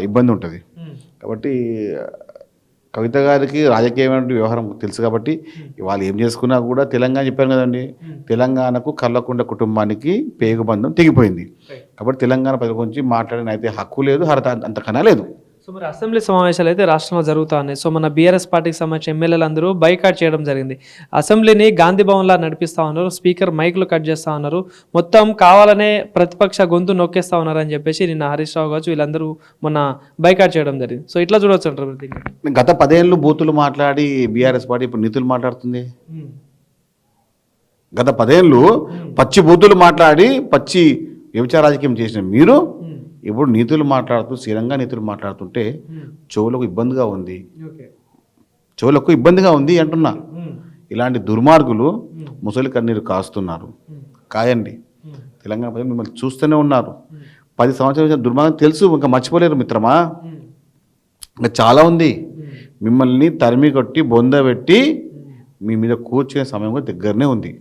ఇబ్బంది ఉంటుంది. కాబట్టి కవిత గారికి రాజకీయమైన వ్యవహారం తెలుసు కాబట్టి వాళ్ళు ఏం చేసుకున్నా కూడా తెలంగాణ చెప్పారు కదండి, తెలంగాణకు కల్వకుంట్ల కుటుంబానికి పేగుబంధం తెగిపోయింది. కాబట్టి తెలంగాణ ప్రజల గురించి మాట్లాడిన అయితే హక్కు లేదు, అర్హత అంతకన్నా లేదు. సో మరి అసెంబ్లీ సమావేశాలు అయితే రాష్ట్రంలో జరుగుతూ ఉన్నాయి. సో మన బీఆర్ఎస్ పార్టీకి సంబంధించిన ఎమ్మెల్యేలు అందరూ బైకాట్ చేయడం జరిగింది. అసెంబ్లీని గాంధీ భవన్లా నడిపిస్తూ ఉన్నారు, స్పీకర్ మైకులు కట్ చేస్తూ ఉన్నారు, మొత్తం కావాలనే ప్రతిపక్ష గొంతు నొక్కేస్తూ ఉన్నారు అని చెప్పేసి నిన్న హరీష్ రావు కావచ్చు వీళ్ళందరూ మొన్న బైకాట్ చేయడం జరిగింది. సో ఇట్లా చూడవచ్చు అంటారు. గత 10 ఏళ్ళు బూతులు మాట్లాడి బీఆర్ఎస్ పార్టీ ఇప్పుడు నీతులు మాట్లాడుతుంది. గత 10 ఏళ్ళు పచ్చి బూతులు మాట్లాడి పచ్చి వ్యభిచార రాజకీయం చేసిన మీరు ఇప్పుడు నీతులు మాట్లాడుతూ స్థిరంగా నీతులు మాట్లాడుతుంటే చెవులకు ఇబ్బందిగా ఉంది అంటున్నా. ఇలాంటి దుర్మార్గులు ముసలి కన్నీరు కాస్తున్నారు. కాయండి, తెలంగాణ ప్రజలు మిమ్మల్ని చూస్తూనే ఉన్నారు. 10 సంవత్సరాల దుర్మార్గం తెలుసు, ఇంకా మర్చిపోలేరు మిత్రమా. ఇంకా చాలా ఉంది. మిమ్మల్ని తరిమి కొట్టి బొందబెట్టి మీ మీద కూర్చునే సమయం కూడా దగ్గరనే ఉంది.